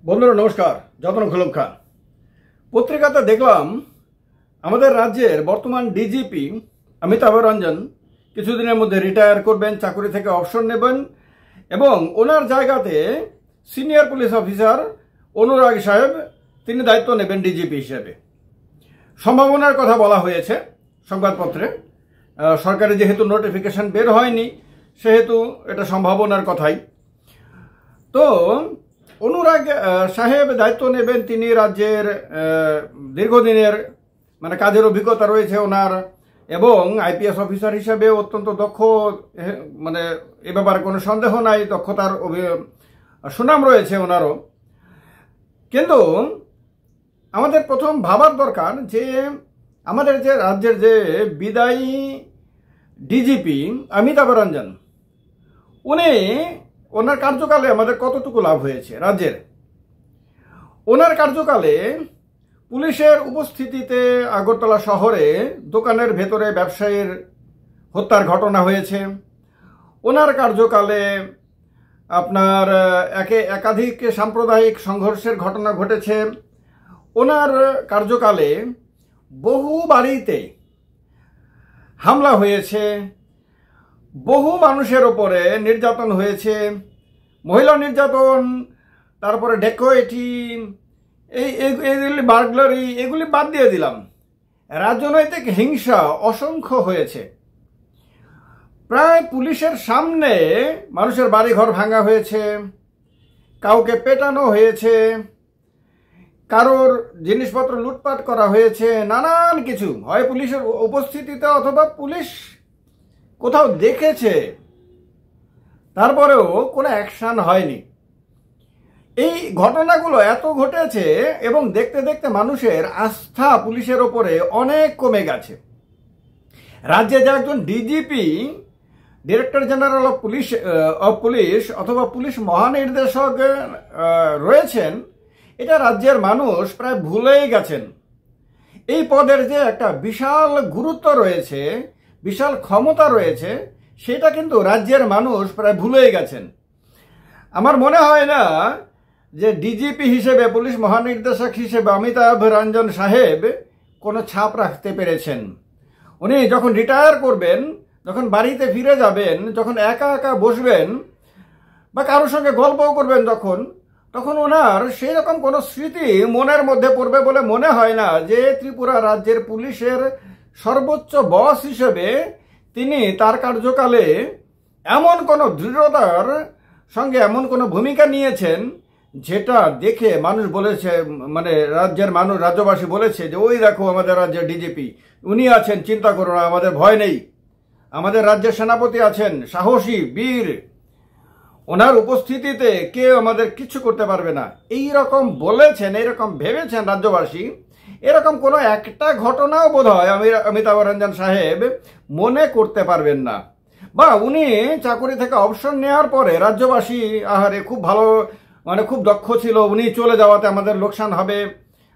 বন্ধুরা নমস্কার। যতন খুলুম খান পত্রিকাতে দেখলাম আমাদের রাজ্যের বর্তমান ডিজিপি অমিতাভ রঞ্জন কিছুদিনের মধ্যে রিটায়ার করবেন, চাকরি থেকে অবসর নেবেন এবং ওনার জায়গাতে সিনিয়র পুলিশ অফিসার অনুরাগ সাহেব তিনি দায়িত্ব নেবেন ডিজিপি হিসেবে। সম্ভাবনার কথা বলা হয়েছে সংবাদপত্রে। সরকারি যেহেতু নোটিফিকেশন বের হয়নি সেহেতু এটা সম্ভাবনার কথাই। তো অনুরাগ সাহেব দায়িত্ব নেবেন, তিনি রাজ্যের দীর্ঘদিনের কাজের অভিজ্ঞতা রয়েছে ওনার এবং আইপিএস অফিসার হিসেবে অত্যন্ত দক্ষ, এ ব্যাপারে কোনো সন্দেহ নাই, দক্ষতার সুনাম রয়েছে ওনারও। কিন্তু আমাদের প্রথম ভাবার দরকার যে আমাদের যে রাজ্যের যে বিদায়ী ডিজিপি অমিতাভ রঞ্জন, ওনার কার্যকালে আমাদের কতটুকু লাভ হয়েছে রাজ্যের। ওনার কার্যকালে পুলিশের উপস্থিতিতে আগরতলা শহরে দোকানের ভেতরে ব্যবসায়ীর হত্যার ঘটনা হয়েছে। ওনার কার্যকালে আপনার একাধিক সাম্প্রদায়িক সংঘর্ষের ঘটনা ঘটেছে। ওনার কার্যকালে বহু বাড়িতে হামলা হয়েছে, বহু মানুষের ওপরে নির্যাতন হয়েছে, মহিলা নির্যাতন, তারপরে ডেকোয়েটি, এইগুলি বার্গলারি, এগুলি বাদ দিয়ে দিলাম, রাজনৈতিক হিংসা অসংখ্য হয়েছে। প্রায় পুলিশের সামনে মানুষের বাড়িঘর ভাঙা হয়েছে, কাউকে পেটানো হয়েছে, কারোর জিনিসপত্র লুটপাট করা হয়েছে, নানান কিছু, হয় পুলিশের উপস্থিতিতে অথবা পুলিশ কোথাও দেখেছে, তারপরেও কোনো অ্যাকশন হয়নি। এই ঘটনাগুলো এত ঘটেছে এবং দেখতে দেখতে মানুষের আস্থা পুলিশের ওপরে অনেক কমে গেছে। রাজ্যে যে একজন DGP, director general of police অথবা পুলিশ মহানির্দেশক রয়েছেন, এটা রাজ্যের মানুষ প্রায় ভুলেই গেছেন। এই পদের যে একটা বিশাল গুরুত্ব রয়েছে, বিশাল ক্ষমতা রয়েছে, সেটা কিন্তু রাজ্যের মানুষ প্রায় ভুলেই গেছেন। আমার মনে হয় না যে ডিজিপি হিসেবে, পুলিশ মহানির্দেশক হিসেবে অমিতাভ রঞ্জন সাহেব কোনো ছাপ রাখতে পেরেছেন। উনি যখন রিটায়ার করবেন, যখন বাড়িতে ফিরে যাবেন, যখন একা একা বসবেন বা কারোর সঙ্গে গল্পও করবেন, তখন ওনার সেই রকম কোনো স্মৃতি মনের মধ্যে পড়বে বলে মনে হয় না যে ত্রিপুরা রাজ্যের পুলিশের সর্বোচ্চ বস হিসেবে তিনি তার কার্যকালে এমন কোনো দৃঢ়তার সঙ্গে এমন কোনো ভূমিকা নিয়েছেন যেটা দেখে মানুষ বলেছে, রাজ্যের মানুষ, রাজ্যবাসী বলেছে যে ওই দেখো আমাদের রাজ্যের ডিজিপি, উনি আছেন, চিন্তা করো না, আমাদের ভয় নেই। আমাদের রাজ্যের সেনাপতি আছেন, সাহসী বীর, ওনার উপস্থিতিতে কেউ আমাদের কিছু করতে পারবে না, এই রকম বলেছেন, এইরকম ভেবেছেন রাজ্যবাসী। এরকম কোনো একটা ঘটনাও বোধহয় অমিতাভ রঞ্জন সাহেব মনে করতে পারবেন না। বা উনি চাকরি থেকে অবসর নেওয়ার পরে রাজ্যবাসী আহারে খুব ভালো, খুব দক্ষ ছিল, উনি চলে যাওয়াতে আমাদের লোকসান হবে।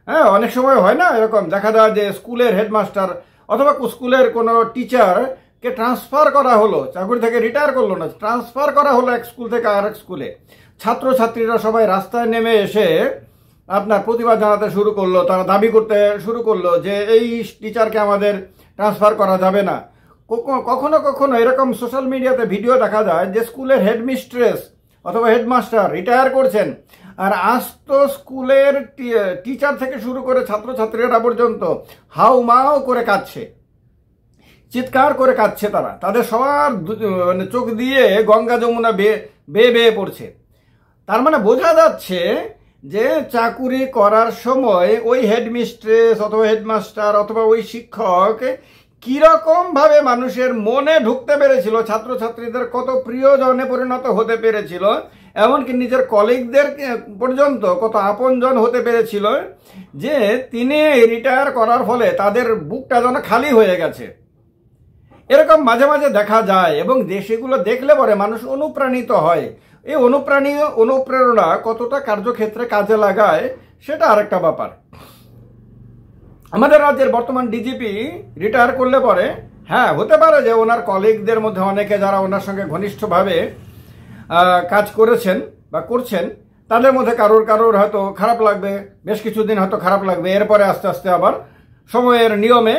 হ্যাঁ, অনেক সময় হয় না এরকম, দেখা যায় যে স্কুলের হেডমাস্টার অথবা স্কুলের কোনো টিচারকে ট্রান্সফার করা হলো, চাকরি থেকে রিটায়ার করলো না, ট্রান্সফার করা হলো এক স্কুল থেকে আরেক স্কুলে। ছাত্রছাত্রীরা সবাই রাস্তায় নেমে এসে আপনার প্রতিবাদ জানাতে শুরু করলো, তারা দাবি করতে শুরু করলো যে এই টিচারকে আমাদের ট্রান্সফার করা যাবে না। কখনো কখনো এরকম সোশ্যাল মিডিয়াতে ভিডিও দেখা যায় যে স্কুলের হেডমিস্ট্রেস অথবা হেডমাস্টার রিটায়ার করছেন, আর আস্ত স্কুলের টিচার থেকে শুরু করে ছাত্রছাত্রীরা পর্যন্ত হাউমাউ করে কাঁদছে, চিৎকার করে কাঁদছে, তাদের সবার চোখ দিয়ে গঙ্গা যমুনা বেয়ে বেয়ে পড়ছে। তার বোঝা যাচ্ছে যে চাকুরি করার সময় ওই হেডমিস্ট্রেস অথবা হেডমাস্টার অথবা ওই শিক্ষক কিরকম ভাবে মানুষের মনে ঢুকতে পেরেছিল, ছাত্রছাত্রীদের কত প্রিয়জনে পরিণত হতে পেরেছিল, এমনকি নিজের কলিগদের পর্যন্ত কত আপনজন হতে পেরেছিল, যে তিনি রিটায়ার করার ফলে তাদের বুকটা যেন খালি হয়ে গেছে। এরকম মাঝে মাঝে দেখা যায় এবং সেগুলো দেখলে পরে মানুষ অনুপ্রাণিত হয়। এই অনুপ্রেরণা কতটা কার্যক্ষেত্রে কাজে লাগায় সেটা আরেকটা ব্যাপার। আমাদের রাজ্যের বর্তমান ডিজিপি রিটায়ার করলে পরে হ্যাঁ হতে পারে যে ওনার কলিগদের মধ্যে অনেকে যারা ওনার সঙ্গে ঘনিষ্ঠভাবে কাজ করেছেন বা করছেন তাদের মধ্যে কারোর কারোর হয়তো খারাপ লাগবে, বেশ কিছুদিন হয়তো খারাপ লাগবে, এরপরে আস্তে আস্তে আবার সময়ের নিয়মে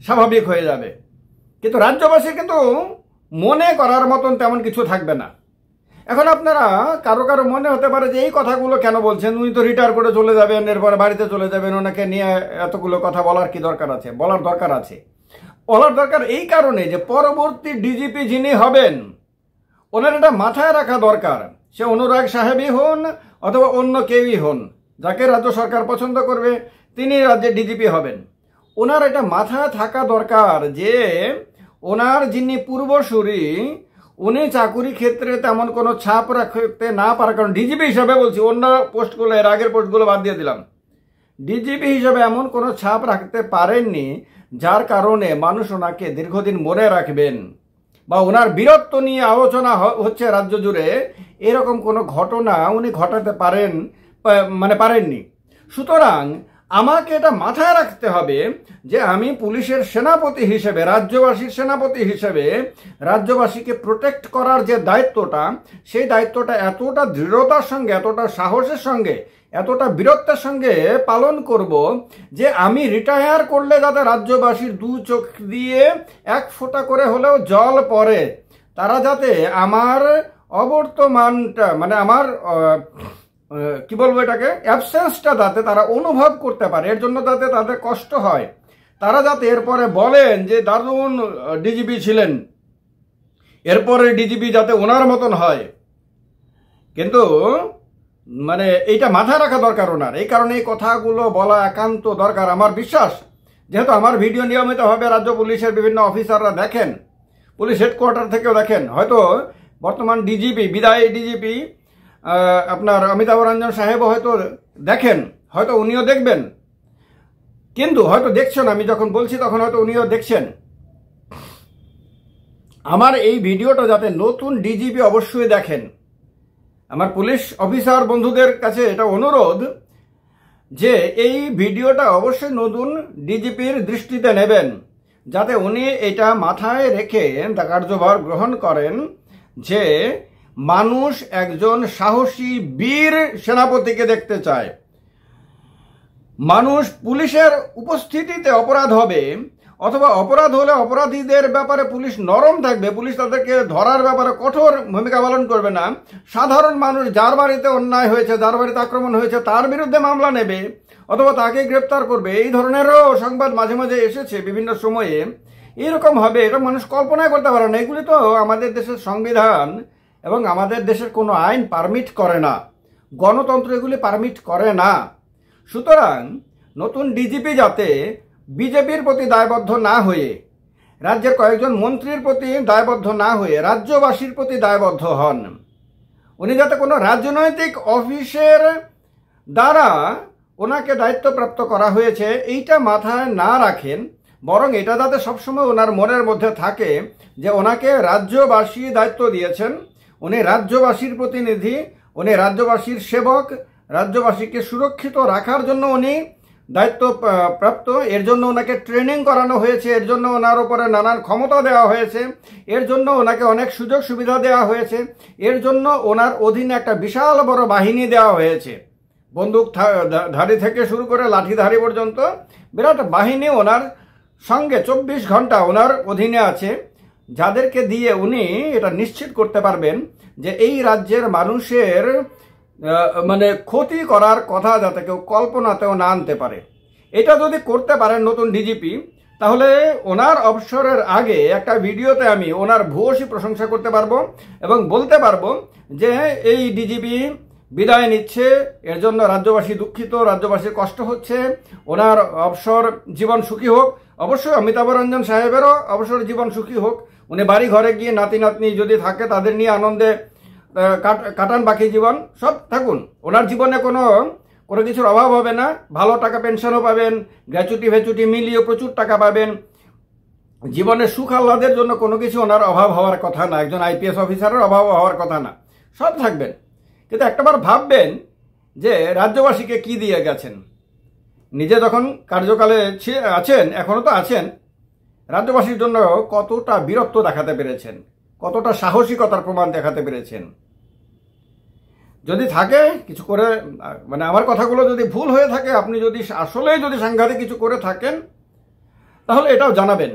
স্বাভাবিক হয়ে যাবে। কিন্তু রাজ্যবাসীর কিন্তু মনে করার মতন তেমন কিছু থাকবে না। এখন আপনারা কারো কারো মনে হতে পারে যে এই কথাগুলো কেন বলছেন, উনি তো রিটায়ার করে চলে যাবেন, এরপরে বাড়িতে চলে যাবেন, ওনাকে নিয়ে এতগুলো কথা বলার কি দরকার আছে? বলার দরকার আছে। বলার দরকার এই কারণে যে পরবর্তী ডিজিপি যিনি হবেন ওনার এটা মাথায় রাখা দরকার, সে অনুরাগ সাহেবই হন অথবা অন্য কেউই হন, যাকে রাজ্য সরকার পছন্দ করবে তিনি রাজ্যের ডিজিপি হবেন। ওনার এটা মাথায় থাকা দরকার যে ওনার যিনি পূর্বসূরি উনি চাকুরি ক্ষেত্রে তেমন কোনো ছাপ রাখতে না পারার কারণ, ডিজিপি হিসাবে বলছি, অন্য পোস্টগুলো এর আগের পোস্টগুলো বাদ দিয়ে দিলাম, ডিজিপি হিসাবে এমন কোনো ছাপ রাখতে পারেননি যার কারণে মানুষ ওনাকে দীর্ঘদিন মনে রাখবেন বা ওনার বীরত্ব নিয়ে আলোচনা হচ্ছে রাজ্য জুড়ে, এরকম কোনো ঘটনা উনি ঘটাতে পারেননি। সুতরাং আমাকে এটা মাথায় রাখতে হবে যে আমি পুলিশের সেনাপতি হিসেবে, রাজ্যবাসীর সেনাপতি হিসেবে রাজ্যবাসীকে প্রোটেক্ট করার যে দায়িত্বটা, সেই দায়িত্বটা এতটা দৃঢ়তার সঙ্গে, এতটা সাহসের সঙ্গে, এতটা বীরত্বের সঙ্গে পালন করব যে আমি রিটায়ার করলে যাতে রাজ্যবাসীর দু চোখ দিয়ে এক ফোঁটা করে হলেও জল পড়ে, তারা যাতে আমার অবর্তমানটা আমার কি বলবো এটাকে, অ্যাবসেন্সটা যাতে তারা অনুভব করতে পারে, এর জন্য যাতে তাদের কষ্ট হয়, তারা যাতে এরপরে বলেন যে দারুণ ডিজিপি ছিলেন, এরপরে ডিজিপি যাতে ওনার মতন হয়। কিন্তু এইটা মাথায় রাখা দরকার ওনার। এই কারণে এই কথাগুলো বলা একান্ত দরকার। আমার বিশ্বাস, যেহেতু আমার ভিডিও নিয়মিতভাবে রাজ্য পুলিশের বিভিন্ন অফিসাররা দেখেন, পুলিশ হেডকোয়ার্টার থেকেও দেখেন, হয়তো বর্তমান ডিজিপি, বিদায়ী ডিজিপি আপনার অমিতাভ রঞ্জন সাহেবও হয়তো দেখেন, হয়তো উনিও দেখবেন, কিন্তু হয়তো দেখছেন, আমি যখন বলছি তখন হয়তো উনিও দেখছেন। আমার এই ভিডিওটা যাতে নতুন ডিজিপি অবশ্যই দেখেন। আমার পুলিশ অফিসার বন্ধুদের কাছে এটা অনুরোধ যে এই ভিডিওটা অবশ্যই নতুন ডিজিপির দৃষ্টিতে নেবেন, যাতে উনি এটা মাথায় রেখে কার্যভার গ্রহণ করেন যে মানুষ একজন সাহসী বীর সেনাপতিকে দেখতে চায়। মানুষ পুলিশের উপস্থিতিতে অপরাধ হবে অথবা অপরাধ হলে অপরাধীদের ব্যাপারে পুলিশ নরম থাকবে, পুলিশ তাদেরকে ধরার ব্যাপারে কঠোর ভূমিকা পালন করবে না। সাধারণ মানুষ যার বাড়িতে অন্যায় হয়েছে, যার বাড়িতে আক্রমণ হয়েছে, তার বিরুদ্ধে মামলা নেবে অথবা তাকে গ্রেপ্তার করবে। এই ধরনেরও সংবাদ মাঝে মাঝে এসেছে বিভিন্ন সময়ে। এরকম হবে এটা মানুষ কল্পনাই করতে পারে না। এগুলি তো আমাদের দেশের সংবিধান এবং আমাদের দেশের কোনো আইন পারমিট করে না, গণতন্ত্র এগুলি পারমিট করে না। সুতরাং নতুন ডিজিপি যাতে বিজেপির প্রতি দায়বদ্ধ না হয়ে, রাজ্যের কয়েকজন মন্ত্রীর প্রতি দায়বদ্ধ না হয়ে রাজ্যবাসীর প্রতি দায়বদ্ধ হন। উনি যাতে কোনো রাজনৈতিক অফিসের দ্বারা ওনাকে দায়িত্বপ্রাপ্ত করা হয়েছে এইটা মাথায় না রাখেন, বরং এটা যাতে সবসময় ওনার মনের মধ্যে থাকে যে ওনাকে রাজ্যবাসী দায়িত্ব দিয়েছেন, উনি রাজ্যবাসীর প্রতিনিধি, উনি রাজ্যবাসীর সেবক, রাজ্যবাসীকে সুরক্ষিত রাখার জন্য উনি দায়িত্ব প্রাপ্ত। এর জন্য ওনাকে ট্রেনিং করানো হয়েছে, এর জন্য ওনার উপরে নানান ক্ষমতা দেওয়া হয়েছে, এর জন্য ওনাকে অনেক সুযোগ সুবিধা দেওয়া হয়েছে, এর জন্য ওনার অধীনে একটা বিশাল বড় বাহিনী দেওয়া হয়েছে, বন্দুক ধারী থেকে শুরু করে লাঠিধারী পর্যন্ত বিরাট বাহিনী ওনার সঙ্গে 24 ঘন্টা ওনার অধীনে আছে, যাদেরকে দিয়ে উনি এটা নিশ্চিত করতে পারবেন যে এই রাজ্যের মানুষের ক্ষতি করার কথা যাতে কেউ কল্পনাতেও না আনতে পারে। এটা যদি করতে পারেন নতুন ডিজিপি, তাহলে ওনার অবসরের আগে একটা ভিডিওতে আমি ওনার ভূয়সী প্রশংসা করতে পারবো এবং বলতে পারবো যে এই ডিজিপি বিদায় নিচ্ছে, এর জন্য রাজ্যবাসী দুঃখিত, রাজ্যবাসীর কষ্ট হচ্ছে, ওনার অবসর জীবন সুখী হোক। অবশ্যই অমিতাভ রঞ্জন সাহেবেরও অবসর জীবন সুখী হোক, উনি বাড়ি ঘরে গিয়ে নাতি নাতনি যদি থাকে তাদের নিয়ে আনন্দে কাটান, বাকি জীবন সব থাকুন। ওনার জীবনে কোনো কিছুর অভাব হবে না, ভালো টাকা পেনশনও পাবেন, গ্র্যাচুইটি ভ্যাচুইটি মিলিয়ে প্রচুর টাকা পাবেন, জীবনের সুখ আহ্লাদের জন্য কোনো কিছু ওনার অভাব হওয়ার কথা না, একজন আইপিএস অফিসারের অভাব হওয়ার কথা না, সব থাকবেন। কিন্তু একটাবার ভাববেন যে রাজ্যবাসীকে কি দিয়ে গেছেন। নিজে যখন কার্যকালে আছেন, এখনো তো আছেন, রাজ্যবাসীর জন্য কতটা বীরত্ব দেখাতে পেরেছেন, কতটা সাহসিকতার প্রমাণ দেখাতে পেরেছেন। যদি থাকে কিছু করে, মানে আমার কথাগুলো যদি ভুল হয়ে থাকে, আপনি যদি আসলেই যদি সাংঘাতিক কিছু করে থাকেন, তাহলে এটাও জানাবেন।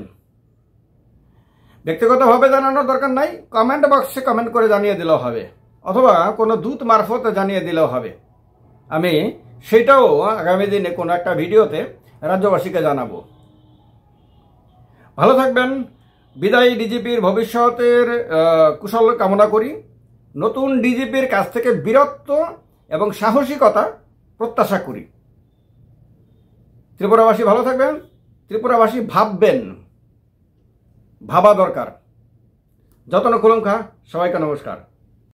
ব্যক্তিগতভাবে জানানোর দরকার নাই, কমেন্ট বক্সে কমেন্ট করে জানিয়ে দিলেও হবে, অথবা কোনো দূত মারফতে জানিয়ে দিলেও হবে। আমি সেটাও আগামী দিনে কোনো একটা ভিডিওতে রাজ্যবাসীকে জানাবো। ভালো থাকবেন। বিদায়ী ডিজিপির ভবিষ্যতের কুশল কামনা করি। নতুন ডিজিপির কাছ থেকে বীরত্ব এবং সাহসিকতা প্রত্যাশা করি। ত্রিপুরাবাসী ভালো থাকবেন। ত্রিপুরাবাসী ভাববেন, ভাবা দরকার। যতন খুলুমখা, সবাইকে নমস্কার।